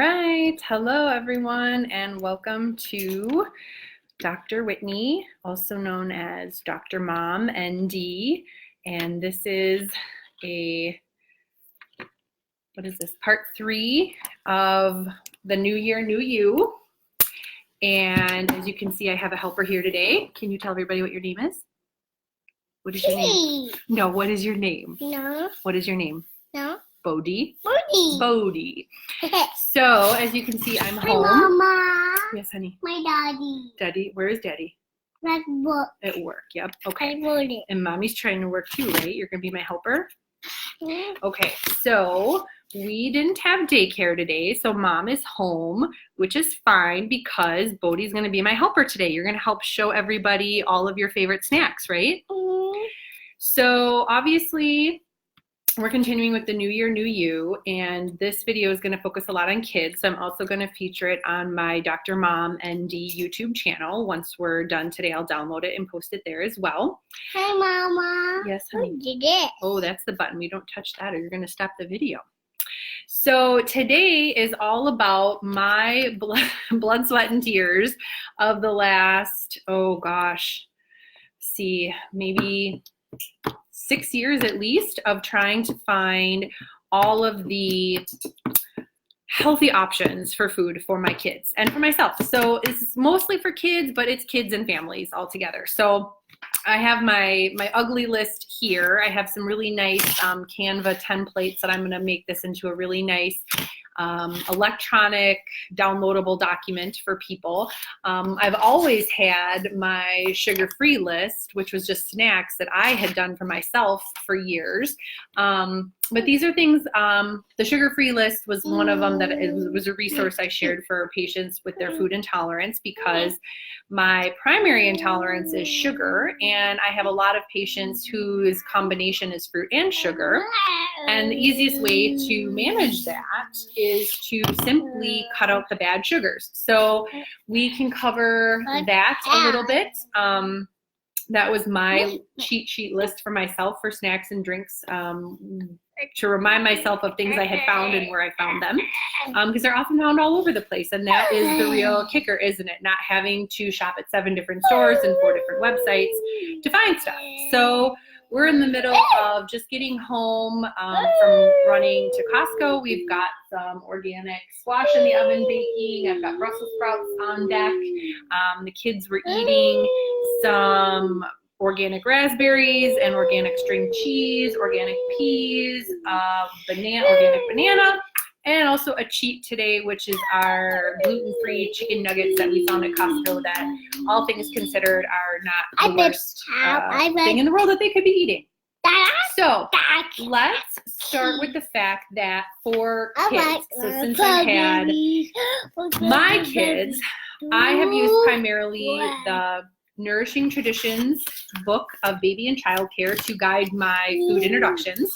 right. Hello, everyone, and welcome to Dr. Whitney, also known as Dr. Mom, ND. And this is part 3 of the New Year, New You. And as you can see, I have a helper here today. Can you tell everybody what your name is? What is your name? No, what is your name? No. What is your name? No. Bodie. Bodie. Bodie. So, as you can see, I'm home. Hi, Mama. Yes, honey. My daddy. Daddy, where is Daddy? At work. At work, yep. Okay. I wrote it. And Mommy's trying to work too, right? You're going to be my helper? Mm. Okay, so we didn't have daycare today, so Mom is home, which is fine because Bodie's going to be my helper today. You're going to help show everybody all of your favorite snacks, right? Mm. So obviously, we're continuing with the New Year, New You, and this video is going to focus a lot on kids. So I'm also going to feature it on my Dr. Mom ND YouTube channel. Once we're done today, I'll download it and post it there as well. Hi, Mama. Yes, honey. What did it? Oh, that's the button. We don't touch that or you're going to stop the video. So today is all about my blood, sweat, and tears of the last, maybe 6 years at least of trying to find all of the healthy options for food for my kids and for myself. So it's mostly for kids, but it's kids and families all together. So I have my ugly list here. I have some really nice Canva templates that I'm going to make this into a really nice electronic downloadable document for people. I've always had my sugar-free list, which was just snacks that I had done for myself for years. But these are things, the sugar-free list was one of them that it was a resource I shared for patients with their food intolerance because my primary intolerance is sugar, and I have a lot of patients whose combination is fruit and sugar. And the easiest way to manage that is to simply cut out the bad sugars. So we can cover that a little bit. That was my cheat sheet list for myself for snacks and drinks, to remind myself of things I had found and where I found them, because they're often found all over the place, and that is the real kicker, isn't it? Not having to shop at 7 different stores and 4 different websites to find stuff. So we're in the middle of just getting home from running to Costco. We've got some organic squash in the oven baking. I've got Brussels sprouts on deck. The kids were eating some organic raspberries and organic string cheese, organic peas, organic banana, and also a cheat today, which is our gluten-free chicken nuggets that we found at Costco that, all things considered, are not the worst thing in the world that they could be eating. So let's start with the fact that for kids, so since I've had my kids, I have used primarily the Nourishing Traditions book of baby and child care to guide my food introductions.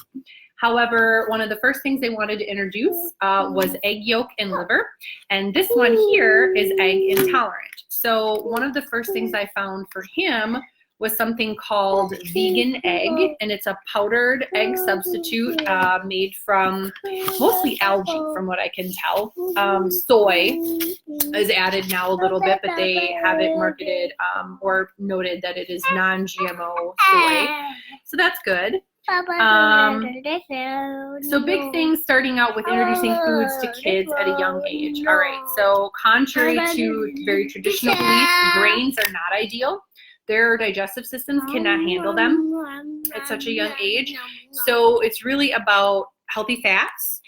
However, one of the first things they wanted to introduce was egg yolk and liver. And this one here is egg intolerant. So one of the first things I found for him was something called vegan egg, and it's a powdered egg substitute made from mostly algae, from what I can tell. Soy is added now a little bit, but they have it marketed or noted that it is non-GMO soy. So that's good. So big things starting out with introducing foods to kids at a young age. All right, so contrary to very traditional beliefs, grains are not ideal. Their digestive systems cannot handle them at such a young age. So it's really about healthy fats,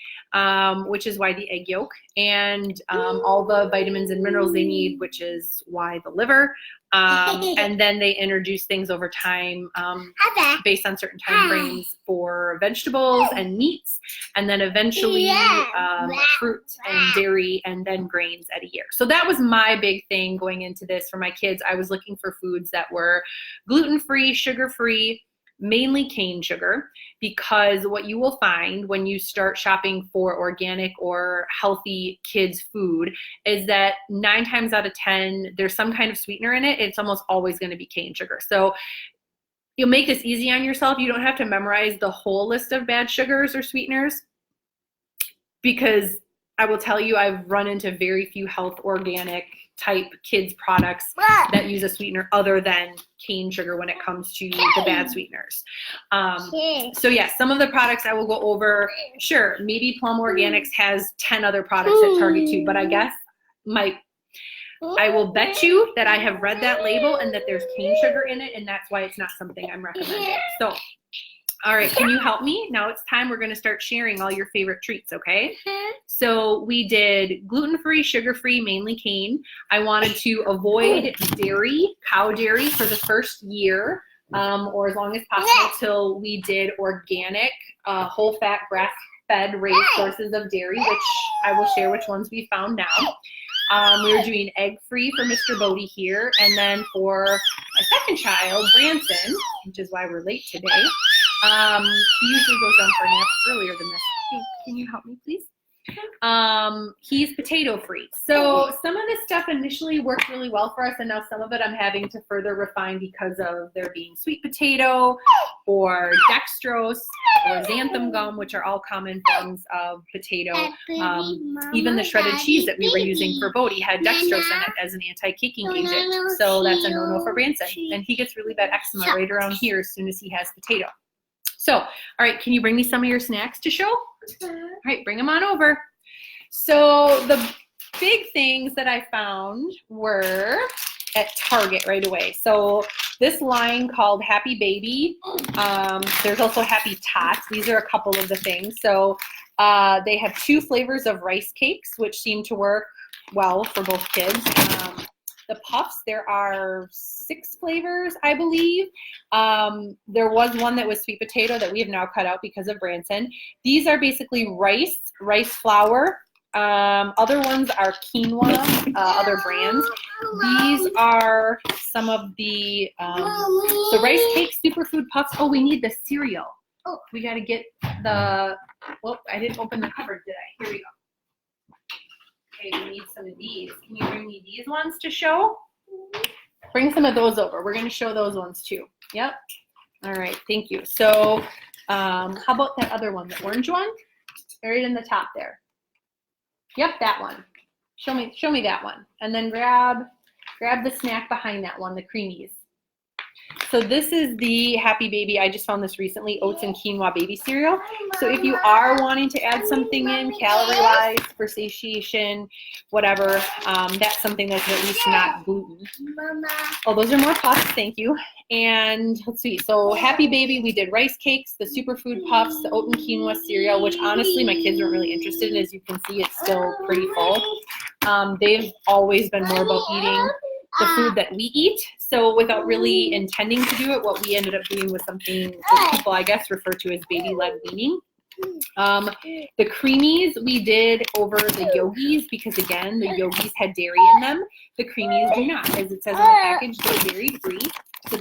which is why the egg yolk, and all the vitamins and minerals they need, which is why the liver. And then they introduce things over time based on certain time frames for vegetables and meats, and then eventually fruit and dairy, and then grains at a year. So that was my big thing going into this for my kids. I was looking for foods that were gluten-free, sugar-free, mainly cane sugar, because what you will find when you start shopping for organic or healthy kids food is that 9 times out of 10 there's some kind of sweetener in it. It's almost always going to be cane sugar. So you'll make this easy on yourself. You don't have to memorize the whole list of bad sugars or sweeteners, because I will tell you, I've run into very few health organic type kids products that use a sweetener other than cane sugar when it comes to the bad sweeteners. So yes, some of the products I will go over. Sure, maybe Plum Organics has 10 other products at Target too, but I guess I will bet you that I have read that label and that there's cane sugar in it, and that's why it's not something I'm recommending. So, all right, can you help me? Now it's time we're going to start sharing all your favorite treats, okay? So we did gluten-free, sugar-free, mainly cane. I wanted to avoid dairy, cow dairy, for the first year, or as long as possible till we did organic, whole-fat, grass-fed raised sources of dairy, which I will share which ones we found now. We were doing egg-free for Mr. Bodie here, and then for my second child, Branson, which is why we're late today, he usually goes down for a nap earlier than this. Hey, can you help me, please? He's potato free. So some of this stuff initially worked really well for us, and now some of it I'm having to further refine because of there being sweet potato or dextrose or xanthan gum, which are all common forms of potato. Even the shredded cheese that we were using for Bodie had dextrose in it as an anti-caking agent. So that's a no-no for Branson. And he gets really bad eczema right around here as soon as he has potato. So, all right, can you bring me some of your snacks to show? All right, bring them on over. So the big things that I found were at Target right away. So this line called Happy Baby. There's also Happy Tots. These are a couple of the things. So they have 2 flavors of rice cakes, which seem to work well for both kids. The puffs, there are 6 flavors, I believe. There was one that was sweet potato that we have now cut out because of Branson. These are basically rice flour. Other ones are quinoa, other brands. These are some of the, so rice cakes, superfood puffs. Oh, we need the cereal. Oh, we got to get the, well, I didn't open the cupboard, did I? Here we go. Okay, we need some of these. Can you bring me these ones to show? Bring some of those over. We're going to show those ones too. Yep. All right, thank you. So how about that other one, the orange one? Right in the top there. Yep, that one. Show me that one. And then grab the snack behind that one, the creamies. So this is the Happy Baby. I just found this recently, oats and quinoa baby cereal. So if you are wanting to add something in calorie-wise for satiation, whatever, that's something that's at least not gluten. Oh, those are more puffs, thank you. And let's see, so Happy Baby, we did rice cakes, the superfood puffs, the oat and quinoa cereal, which honestly my kids weren't really interested in. As you can see, it's still pretty full. They've always been more about eating the food that we eat. So without really intending to do it, what we ended up doing was something that people, I guess, refer to as baby-led weaning. The creamies we did over the yogis because, again, the yogis had dairy in them. The creamies do not. As it says on the package, they're dairy-free. So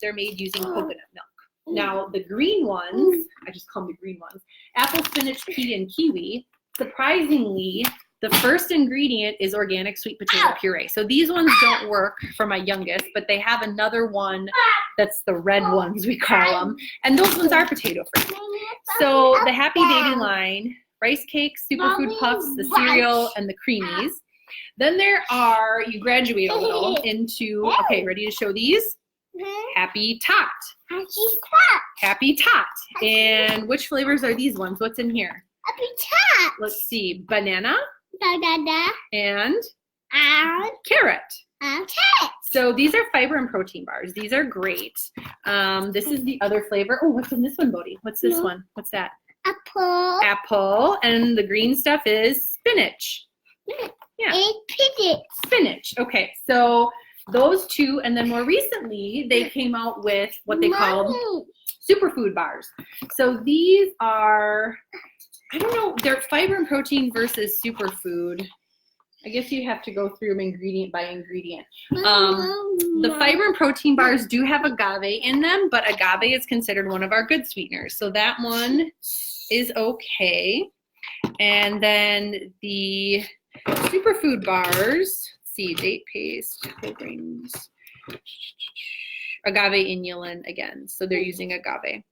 they're made using coconut milk. Now, the green ones, I just call them the green ones, apple, spinach, pea, and kiwi, surprisingly, the first ingredient is organic sweet potato puree. So these ones don't work for my youngest, but they have another one that's the red ones, we call them. And those ones are potato free. So the Happy Baby line, rice cakes, superfood puffs, the cereal, and the creamies. Then there are, you graduate a little into, okay, ready to show these? Happy Tot. Happy Tot. And which flavors are these ones? What's in here? Happy Tot. Let's see, banana. And carrot. Okay. So these are fiber and protein bars. These are great. This is the other flavor. Oh, what's in this one, Bodie? What's this one? What's that? Apple. Apple. And the green stuff is spinach. Yeah. And Spinach. Okay, so those 2, and then more recently they came out with what they called superfood bars. So these are, I don't know, they're fiber and protein versus superfood. I guess you have to go through them ingredient by ingredient. The fiber and protein bars do have agave in them, but agave is considered one of our good sweeteners. So that one is okay. And then the superfood bars, let's see, date paste, whole grains, agave inulin again. So they're using agave.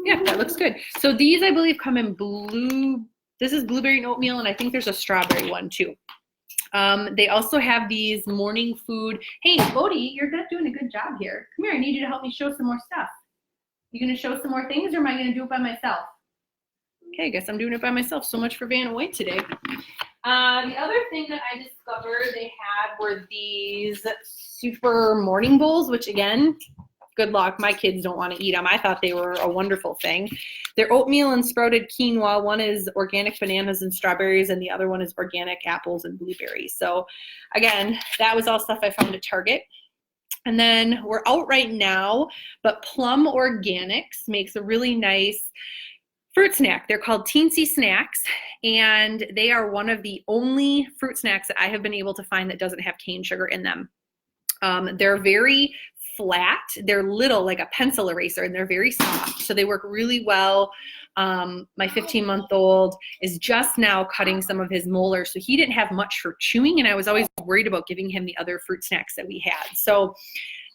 Yeah, that looks good. So these, I believe, come in This is blueberry and oatmeal, and I think there's a strawberry one too. They also have these morning food. Hey, Bodhi, you're not doing a good job here. Come here, I need you to help me show some more stuff. You gonna show some more things, or am I gonna do it by myself? Okay, I guess I'm doing it by myself. So much for Vanna White today. The other thing that I discovered they had were these super morning bowls, which again, good luck. My kids don't want to eat them. I thought they were a wonderful thing. They're oatmeal and sprouted quinoa. One is organic bananas and strawberries, and the other one is organic apples and blueberries. So again, that was all stuff I found at Target. And then we're out right now, but Plum Organics makes a really nice fruit snack. They're called Teensy Snacks, and they are one of the only fruit snacks that I have been able to find that doesn't have cane sugar in them. They're very flat. They're little, like a pencil eraser, and they're very soft. So they work really well. My 15-month-old is just now cutting some of his molars, so he didn't have much for chewing, and I was always worried about giving him the other fruit snacks that we had. So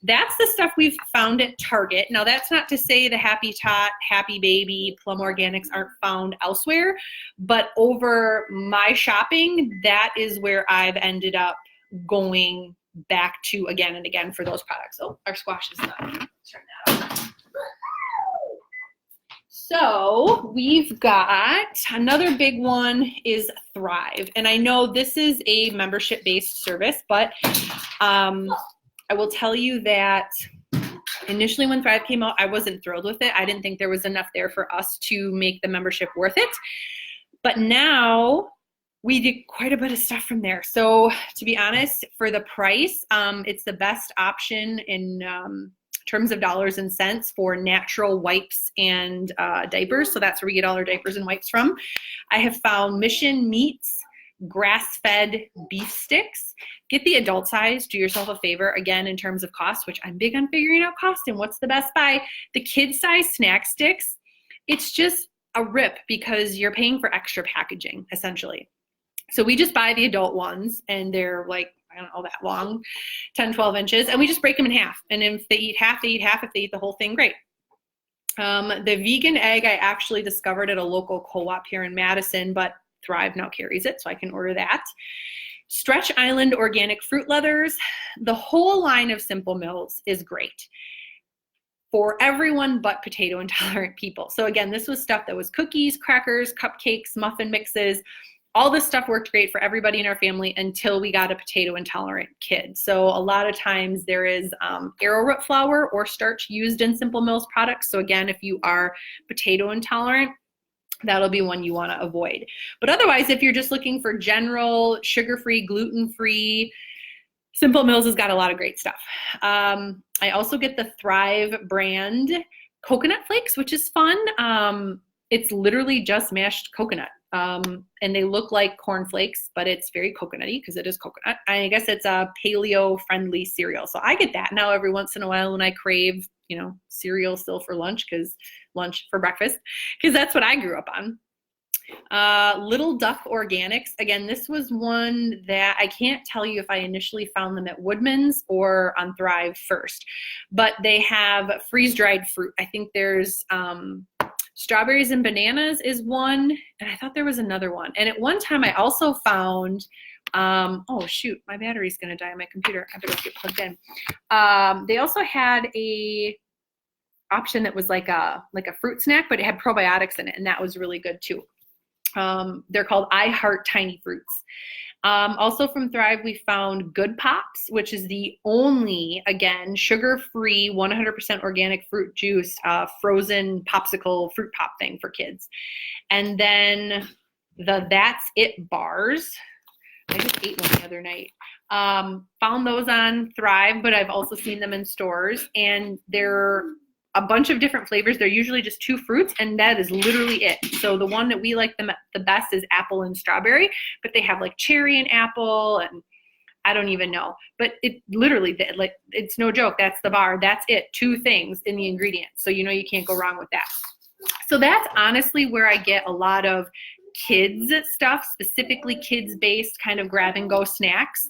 that's the stuff we've found at Target. Now, that's not to say the Happy Tot, Happy Baby, Plum Organics aren't found elsewhere, but over my shopping, that is where I've ended up going back to again and again for those products. Oh, our squash is done. Let's turn that on. So we've got another big one is Thrive. And I know this is a membership-based service, but I will tell you that initially when Thrive came out, I wasn't thrilled with it. I didn't think there was enough there for us to make the membership worth it. But now we did quite a bit of stuff from there. So to be honest, for the price, it's the best option in terms of dollars and cents for natural wipes and diapers. So that's where we get all our diapers and wipes from. I have found Mission Meats grass-fed beef sticks. Get the adult size. Do yourself a favor, again, in terms of cost, which I'm big on figuring out cost and what's the best buy. The kid size snack sticks, it's just a rip because you're paying for extra packaging, essentially. So we just buy the adult ones, and they're like, I don't know, that long, 10, 12 inches, and we just break them in half. And if they eat half, they eat half. If they eat the whole thing, great. The vegan egg I actually discovered at a local co-op here in Madison, but Thrive now carries it, so I can order that. Stretch Island organic fruit leathers. The whole line of Simple Mills is great for everyone but potato intolerant people. So again, this was stuff that was cookies, crackers, cupcakes, muffin mixes. All this stuff worked great for everybody in our family until we got a potato intolerant kid. So a lot of times there is arrowroot flour or starch used in Simple Mills products. So again, if you are potato intolerant, that'll be one you want to avoid. But otherwise, if you're just looking for general sugar-free, gluten-free, Simple Mills has got a lot of great stuff. I also get the Thrive brand coconut flakes, which is fun. It's literally just mashed coconut. And they look like corn flakes, but it's very coconutty because it is coconut. I guess it's a paleo-friendly cereal. So I get that now every once in a while when I crave, cereal still for lunch for breakfast, because that's what I grew up on. Little Duck Organics. Again, this was one that I can't tell you if I initially found them at Woodman's or on Thrive first, but they have freeze-dried fruit. I think there's strawberries and bananas is one, and I thought there was another one. And at one time I also found, oh shoot, my battery's gonna die on my computer. I better get plugged in. They also had a option that was like a fruit snack, but it had probiotics in it, and that was really good too. They're called I Heart Tiny Fruits. Also from Thrive, we found Good Pops, which is the only, again, sugar-free, 100% organic fruit juice, frozen popsicle fruit pop thing for kids. And then the That's It bars. I just ate one the other night. Found those on Thrive, but I've also seen them in stores, and they're a bunch of different flavors. They're usually just 2 fruits, and that is literally it. So the one that we like the best is apple and strawberry, but they have like cherry and apple, and I don't even know. But it literally, like, it's no joke. That's the bar. That's it. 2 things in the ingredients. So you can't go wrong with that. So that's honestly where I get a lot of kids stuff, specifically kids-based kind of grab-and-go snacks.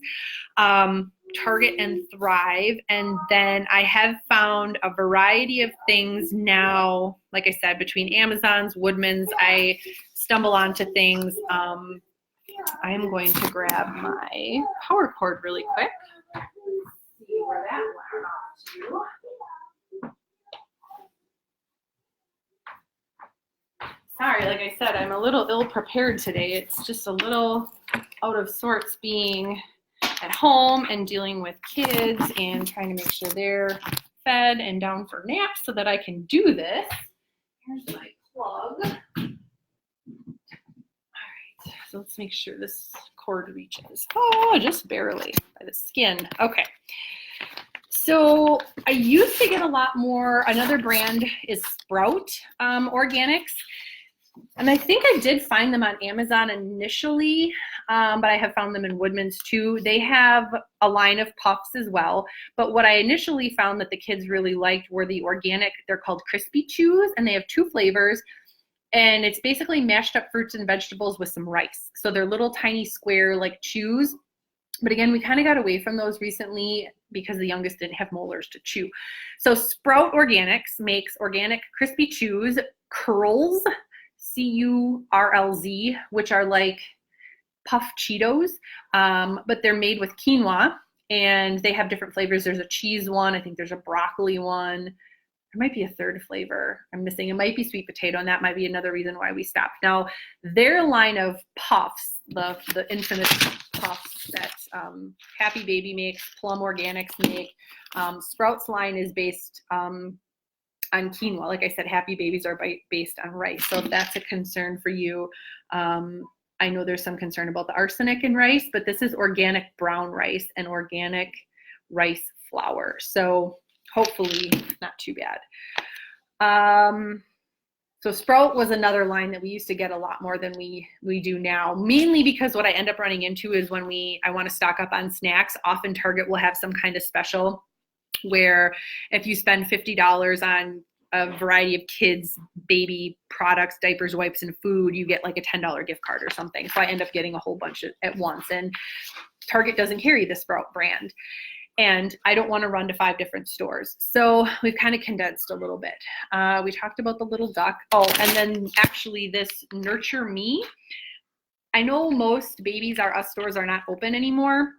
Target and Thrive, and then I have found a variety of things now, like I said, between Amazon's, Woodman's. I stumble onto things. I am going to grab my power cord really quick. See where that went off to. Sorry, like I said, I'm a little ill prepared today. It's just a little out of sorts being at home and dealing with kids and trying to make sure they're fed and down for naps so that I can do this. Here's my plug. All right, so let's make sure this cord reaches. Oh, just barely by the skin. Okay. So I used to get a lot more. Another brand is Sprout Organics. And I think I did find them on Amazon initially, but I have found them in Woodman's too. They have a line of puffs as well. But what I initially found that the kids really liked were the organic, they're called Crispy Chews, and they have 2 flavors. And it's basically mashed up fruits and vegetables with some rice. So they're little tiny square like chews. But again, we kind of got away from those recently because the youngest didn't have molars to chew. So Sprout Organics makes organic Crispy Chews, curls, CURLZ, which are like puff Cheetos, but they're made with quinoa, and they have different flavors. There's a cheese one. I think there's a broccoli one. There might be a third flavor I'm missing. It might be sweet potato, and that might be another reason why we stopped. Now, their line of puffs, the infamous puffs that Happy Baby makes, Plum Organics make, Sprouts line is based on quinoa. Like I said, Happy Babies are based on rice. So if that's a concern for you, I know there's some concern about the arsenic in rice, but this is organic brown rice and organic rice flour. So hopefully not too bad. So Sprout was another line that we used to get a lot more than we do now, mainly because what I end up running into is when I want to stock up on snacks, often Target will have some kind of special where if you spend $50 on a variety of kids, baby products, diapers, wipes, and food, you get like a $10 gift card or something. So I end up getting a whole bunch at once. And Target doesn't carry the Sprout brand. And I don't want to run to 5 different stores. So we've kind of condensed a little bit. We talked about the little duck. Oh, and then actually this Nurture Me. I know most Babies R Us stores are not open anymore,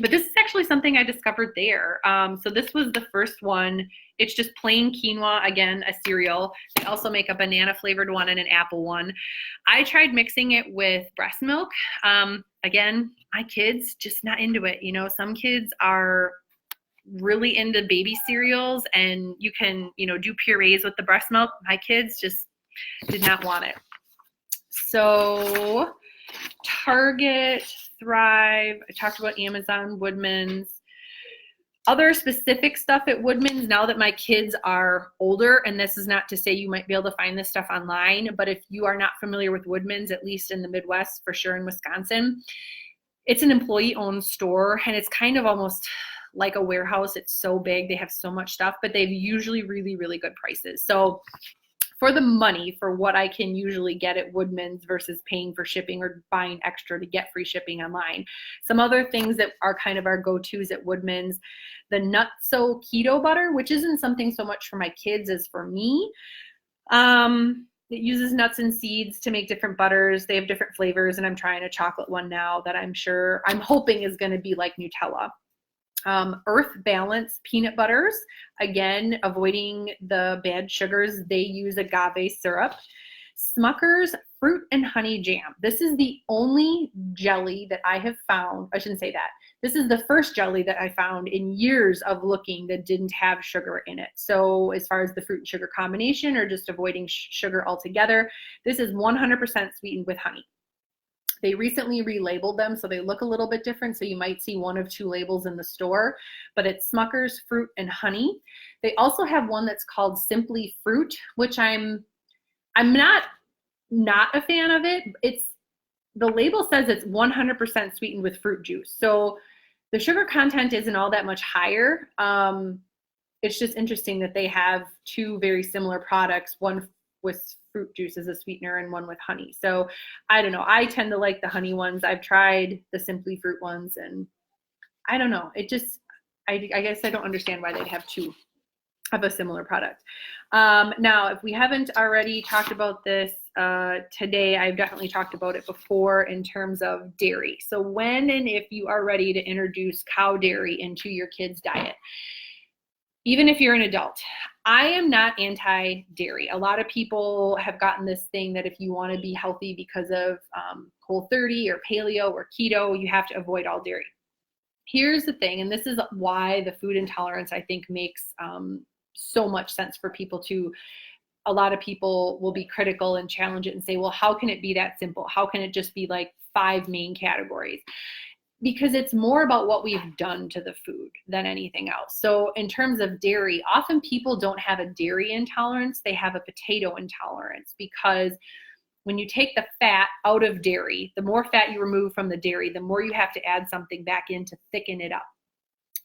but this is actually something I discovered there. So this was the first one. It's just plain quinoa, again, a cereal. They also make a banana flavored one and an apple one. I tried mixing it with breast milk. Again, my kids just not into it. You know, some kids are really into baby cereals and you can, do purees with the breast milk. My kids just did not want it. So Target, Thrive, I talked about Amazon, Woodman's. Other specific stuff at Woodman's, now that my kids are older, and this is not to say you might be able to find this stuff online, but if you are not familiar with Woodman's, at least in the Midwest, for sure in Wisconsin, it's an employee-owned store, and it's kind of almost like a warehouse. It's so big, they have so much stuff, but they've usually really, really good prices. So for the money, for what I can usually get at Woodman's versus paying for shipping or buying extra to get free shipping online. Some other things that are kind of our go-tos at Woodman's, the Nutso Keto Butter, which isn't something so much for my kids as for me. It uses nuts and seeds to make different butters. They have different flavors, and I'm trying a chocolate one now that I'm hoping is going to be like Nutella. Earth Balance peanut butters, again, avoiding the bad sugars. They use agave syrup. Smucker's Fruit and Honey Jam. This is the only jelly that I have found. I shouldn't say that. This is the first jelly that I found in years of looking that didn't have sugar in it. So as far as the fruit and sugar combination or just avoiding sugar altogether, this is 100% sweetened with honey. They recently relabeled them, so they look a little bit different. So you might see 1 of 2 labels in the store, but it's Smucker's Fruit and Honey. They also have one that's called Simply Fruit, which I'm not a fan of it. The label says it's 100% sweetened with fruit juice. So the sugar content isn't all that much higher. It's just interesting that they have 2 very similar products, one with fruit juice as a sweetener and one with honey. So I don't know. I tend to like the honey ones. I've tried the Simply Fruit ones, and I don't know. It just, I guess I don't understand why they'd have 2 of a similar product. Now, if we haven't already talked about this, today. I've definitely talked about it before in terms of dairy. So when and if you are ready to introduce cow dairy into your kids' diet, even if you're an adult, I am not anti-dairy. A lot of people have gotten this thing that if you want to be healthy because of Whole30 or paleo or keto, you have to avoid all dairy. Here's the thing, and this is why the food intolerance, I think, makes so much sense for people to. A lot of people will be critical and challenge it and say, well, how can it be that simple? How can it just be like 5 main categories? Because it's more about what we've done to the food than anything else. So in terms of dairy, often people don't have a dairy intolerance, they have a potato intolerance, because when you take the fat out of dairy, the more fat you remove from the dairy, the more you have to add something back in to thicken it up,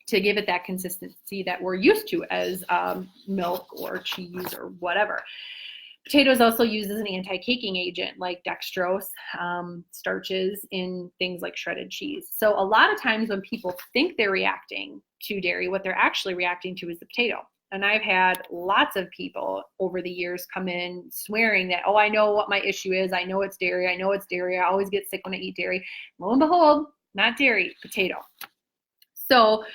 to give it that consistency that we're used to as milk or cheese or whatever. Potatoes also used as an anti-caking agent, like dextrose, starches in things like shredded cheese. So a lot of times when people think they're reacting to dairy, what they're actually reacting to is the potato. And I've had lots of people over the years come in swearing that, oh, I know what my issue is. I know it's dairy. I know it's dairy. I always get sick when I eat dairy. Lo and behold, not dairy, potato. So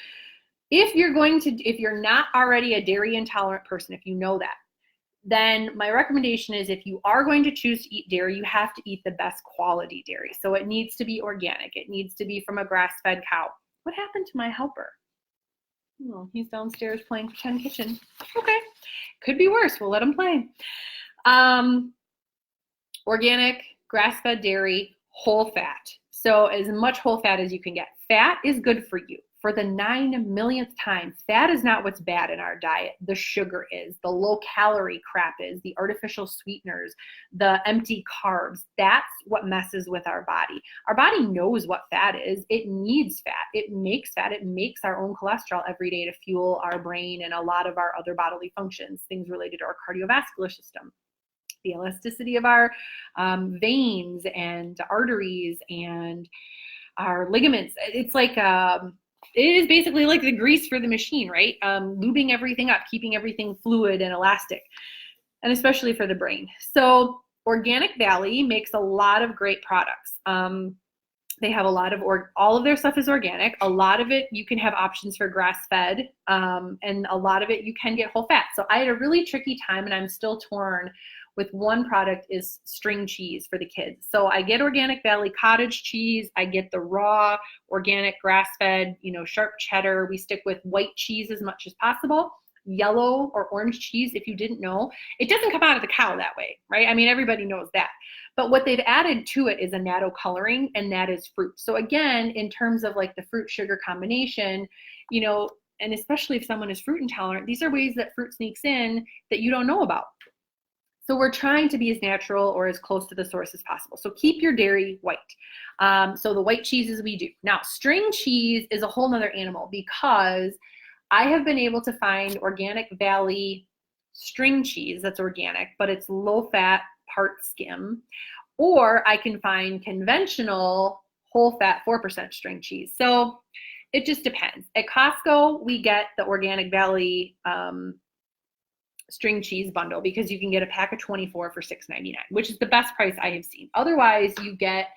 if you're not already a dairy intolerant person, if you know that, then my recommendation is, if you are going to choose to eat dairy, you have to eat the best quality dairy. So it needs to be organic. It needs to be from a grass-fed cow. What happened to my helper? Oh, he's downstairs playing pretend kitchen. Okay, could be worse. We'll let him play. Organic, grass-fed dairy, whole fat. So as much whole fat as you can get. Fat is good for you. For the 9 millionth time, fat is not what's bad in our diet. The sugar is, the low calorie crap is, the artificial sweeteners, the empty carbs. That's what messes with our body. Our body knows what fat is. It needs fat. It makes fat. It makes our own cholesterol every day to fuel our brain and a lot of our other bodily functions, things related to our cardiovascular system, the elasticity of our veins and arteries and our ligaments. It's like, it is basically like the grease for the machine, right? Lubing everything up, keeping everything fluid and elastic, and especially for the brain. So Organic Valley makes a lot of great products. They have a lot of, all of their stuff is organic. A lot of it, you can have options for grass-fed, and a lot of it you can get whole fat. So I had a really tricky time, and I'm still torn with one product, is string cheese for the kids. So I get Organic Valley cottage cheese. I get the raw, organic, grass-fed, sharp cheddar. We stick with white cheese as much as possible. Yellow or orange cheese, if you didn't know, it doesn't come out of the cow that way, right? I mean, everybody knows that. But what they've added to it is annatto coloring, and that is fruit. So again, in terms of like the fruit sugar combination, and especially if someone is fruit intolerant, these are ways that fruit sneaks in that you don't know about. So we're trying to be as natural or as close to the source as possible. So keep your dairy white. So the white cheeses we do. Now, string cheese is a whole nother animal, because I have been able to find Organic Valley string cheese that's organic, but it's low fat, part skim. Or I can find conventional whole fat 4% string cheese. So it just depends. At Costco, we get the Organic Valley string cheese bundle, because you can get a pack of 24 for $6.99, which is the best price I have seen. Otherwise, you get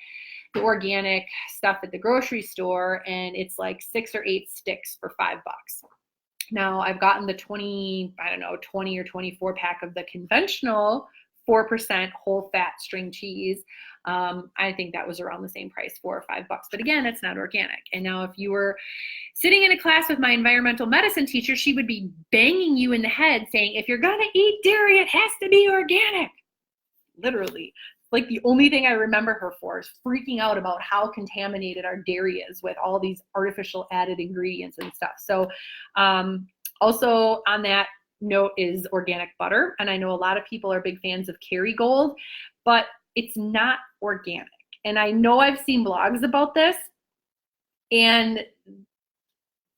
the organic stuff at the grocery store, and it's like 6 or 8 sticks for $5. Now, I've gotten the 20 or 24 pack of the conventional 4% whole fat string cheese. I think that was around the same price, $4 or $5. But again, it's not organic. And now if you were sitting in a class with my environmental medicine teacher, she would be banging you in the head saying, if you're going to eat dairy, it has to be organic. Literally. Like the only thing I remember her for is freaking out about how contaminated our dairy is with all these artificial added ingredients and stuff. So also on that note is organic butter. And I know a lot of people are big fans of Kerrygold, but it's not organic. And I know I've seen blogs about this, and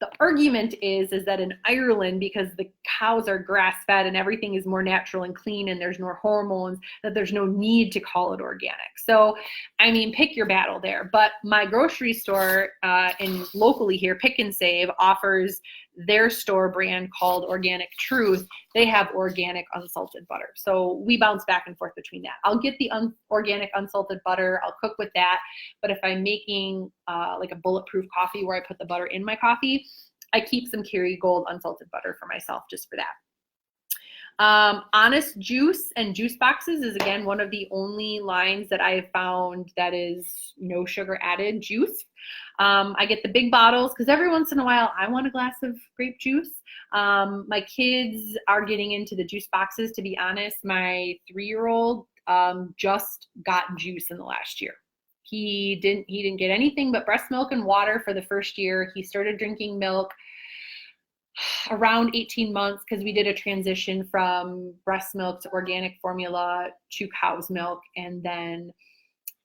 the argument is that in Ireland, because the cows are grass-fed and everything is more natural and clean and there's no hormones, that there's no need to call it organic. So, I mean, pick your battle there. But my grocery store locally here, Pick and Save, offers their store brand called Organic Truth, they have organic unsalted butter. So we bounce back and forth between that. I'll get the organic unsalted butter. I'll cook with that. But if I'm making like a bulletproof coffee where I put the butter in my coffee, I keep some Kerrygold unsalted butter for myself just for that. Honest Juice and juice boxes is, again, one of the only lines that I have found that is no sugar added juice. I get the big bottles because every once in a while I want a glass of grape juice. My kids are getting into the juice boxes, to be honest. My 3-year-old just got juice in the last year. He didn't get anything but breast milk and water for the first year. He started drinking milk around 18 months because we did a transition from breast milk to organic formula to cow's milk. And then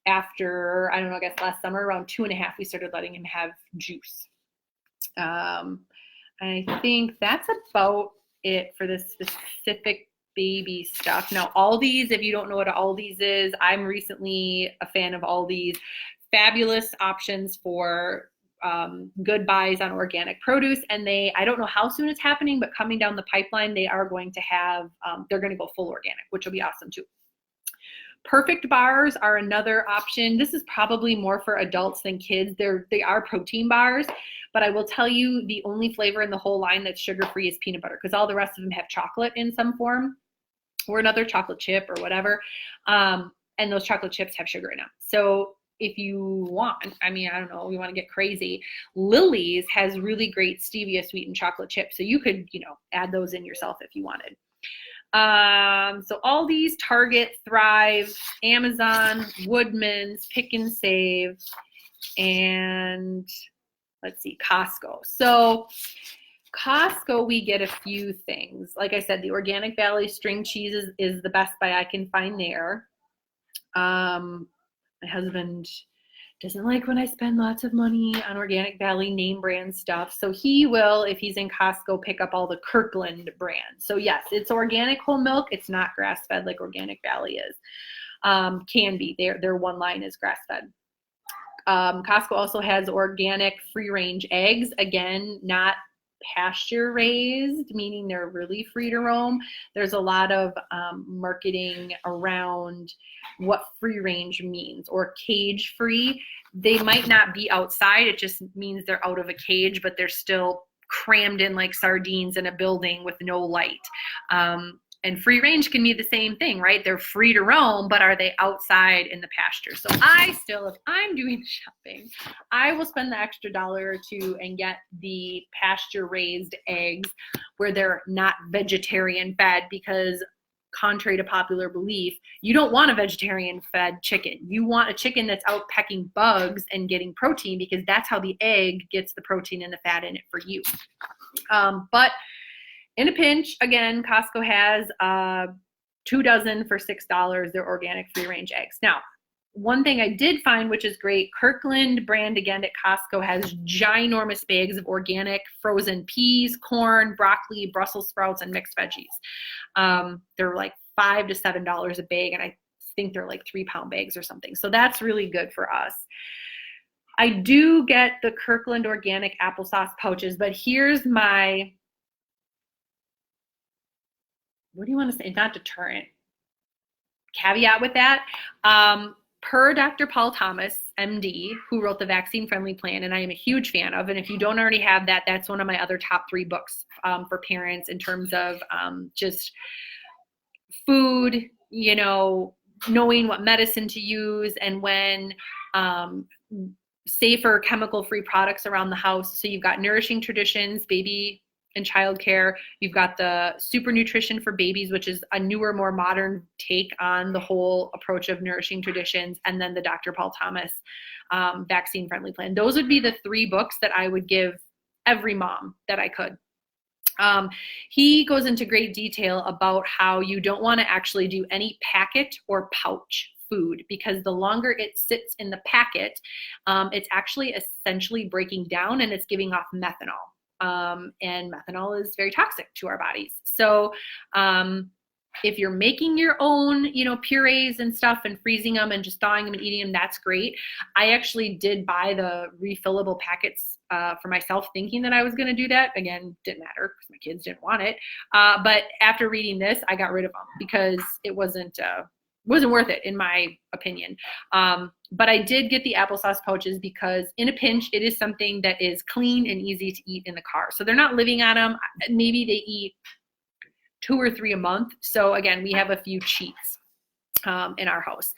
after, I don't know, I guess last summer, around 2.5, we started letting him have juice. I think that's about it for this specific baby stuff. Now, Aldi's, if you don't know what Aldi's is, I'm recently a fan of Aldi's. Fabulous options for good buys on organic produce. And I don't know how soon it's happening, but coming down the pipeline, they are going to have, they're going to go full organic, which will be awesome too. Perfect bars are another option. This is probably more for adults than kids. They are protein bars, but I will tell you the only flavor in the whole line that's sugar-free is peanut butter, because all the rest of them have chocolate in some form or another chocolate chip or whatever. And those chocolate chips have sugar in them. So if you want, I mean, I don't know, you want to get crazy, Lily's has really great stevia sweetened chocolate chips. So you could, add those in yourself if you wanted. So Aldi's, Target, Thrive, Amazon, Woodman's, Pick and Save, and let's see, Costco. So Costco, we get a few things. Like I said, the Organic Valley string cheese is the best buy I can find there. My husband doesn't like when I spend lots of money on Organic Valley name brand stuff. So he will, if he's in Costco, pick up all the Kirkland brand. So yes, it's organic whole milk. It's not grass-fed like Organic Valley is. Can be. Their one line is grass-fed. Costco also has organic free-range eggs. Again, not pasture raised, meaning they're really free to roam. There's a lot of marketing around what free range means, or cage free. They might not be outside. It just means they're out of a cage, but they're still crammed in like sardines in a building with no light. And free range can be the same thing, right? They're free to roam, but are they outside in the pasture? So if I'm doing shopping, I will spend the extra $1 or $2 and get the pasture raised eggs where they're not vegetarian fed, because contrary to popular belief, you don't want a vegetarian fed chicken. You want a chicken that's out pecking bugs and getting protein, because that's how the egg gets the protein and the fat in it for you. But in a pinch, again, Costco has 2 dozen for $6. They're organic free-range eggs. Now, one thing I did find, which is great, Kirkland brand, again, at Costco has ginormous bags of organic frozen peas, corn, broccoli, Brussels sprouts, and mixed veggies. They're like $5 to $7 a bag, and I think they're like 3-pound bags or something. So that's really good for us. I do get the Kirkland organic applesauce pouches, but here's my, what do you want to say? Not deterrent. Caveat with that. Per Dr. Paul Thomas, MD, who wrote the Vaccine Friendly Plan, and I am a huge fan of, and if you don't already have that, that's one of my other top 3 books for parents in terms of just food, knowing what medicine to use and when, safer chemical-free products around the house. So you've got Nourishing Traditions, baby and childcare. You've got the Super Nutrition for Babies, which is a newer, more modern take on the whole approach of Nourishing Traditions, and then the Dr. Paul Thomas Vaccine Friendly Plan. Those would be the 3 books that I would give every mom that I could. He goes into great detail about how you don't want to actually do any packet or pouch food, because the longer it sits in the packet, it's actually essentially breaking down and it's giving off methanol. And methanol is very toxic to our bodies. So If you're making your own, purees and stuff and freezing them and just thawing them and eating them, that's great. I actually did buy the refillable packets for myself, thinking that I was going to do that. Again, didn't matter because my kids didn't want it. But after reading this, I got rid of them because it wasn't worth it, in my opinion. But I did get the applesauce pouches because in a pinch, it is something that is clean and easy to eat in the car. So they're not living on them. Maybe they eat 2 or 3 a month. So again, we have a few cheats in our house.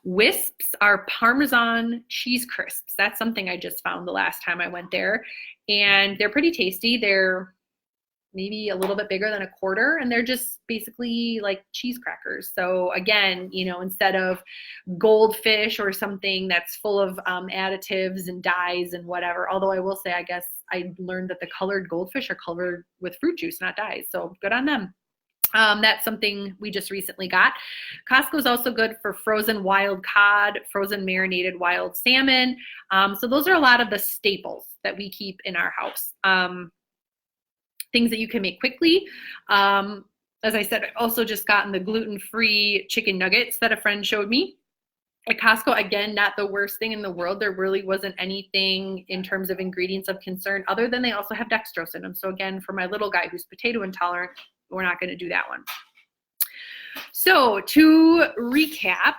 Wisps are Parmesan cheese crisps. That's something I just found the last time I went there. And they're pretty tasty. They're maybe a little bit bigger than a quarter, and they're just basically like cheese crackers. So again, instead of goldfish or something that's full of additives and dyes and whatever, although I will say, I guess I learned that the colored goldfish are colored with fruit juice, not dyes. So good on them. That's something we just recently got. Costco is also good for frozen wild cod, frozen marinated wild salmon. So those are a lot of the staples that we keep in our house. Things that you can make quickly. As I said, I also just gotten the gluten-free chicken nuggets that a friend showed me. At Costco, again, not the worst thing in the world. There really wasn't anything in terms of ingredients of concern, other than they also have dextrose in them. So again, for my little guy who's potato intolerant, we're not going to do that one. So to recap,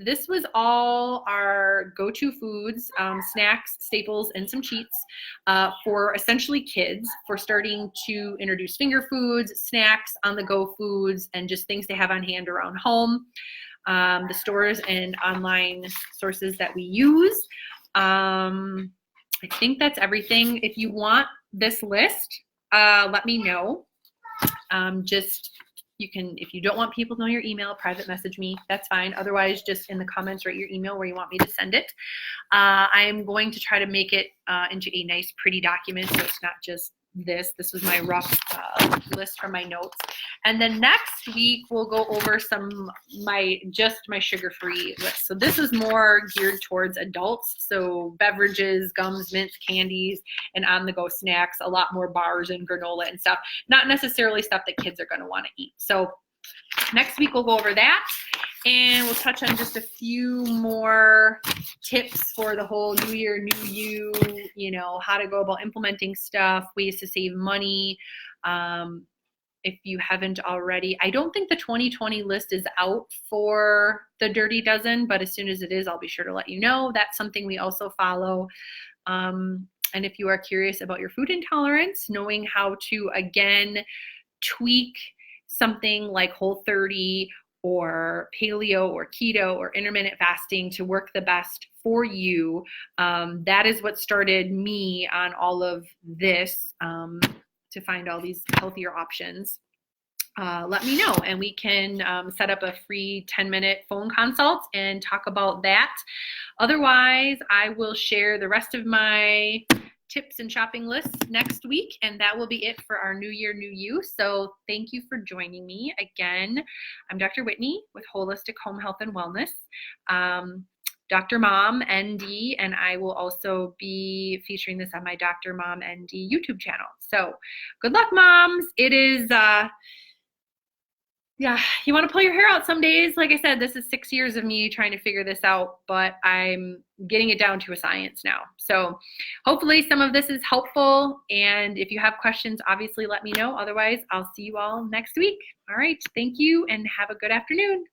this was all our go-to foods, snacks, staples, and some cheats for essentially kids, for starting to introduce finger foods, snacks, on-the-go foods, and just things to have on hand around home. The stores and online sources that we use. I think that's everything. If you want this list, let me know. You can, if you don't want people to know your email, private message me, that's fine. Otherwise, just in the comments, write your email where you want me to send it. I'm going to try to make it into a nice, pretty document, so it's not just this. This was my rough list from my notes. And then next week, we'll go over my sugar-free list. So this is more geared towards adults. So beverages, gums, mints, candies, and on-the-go snacks, a lot more bars and granola and stuff. Not necessarily stuff that kids are going to want to eat. So next week, we'll go over that. And we'll touch on just a few more tips for the whole new year, new you, how to go about implementing stuff, ways to save money. If you haven't already, I don't think the 2020 list is out for the Dirty Dozen, but as soon as it is, I'll be sure to let you know. That's something we also follow. And if you are curious about your food intolerance, knowing how to, again, tweak something like Whole30 or paleo or keto or intermittent fasting to work the best for you. That is what started me on all of this, to find all these healthier options. Let me know, and we can set up a free 10-minute phone consult and talk about that. Otherwise, I will share the rest of my tips and shopping lists next week, and that will be it for our New Year, New You. So thank you for joining me. Again, I'm Dr. Whitney with Holistic Home Health and Wellness, Dr. Mom ND, and I will also be featuring this on my Dr. Mom ND YouTube channel. So good luck, moms. It is, you want to pull your hair out some days. Like I said, this is 6 years of me trying to figure this out, but I'm getting it down to a science now. So hopefully some of this is helpful. And if you have questions, obviously let me know. Otherwise, I'll see you all next week. All right. Thank you and have a good afternoon.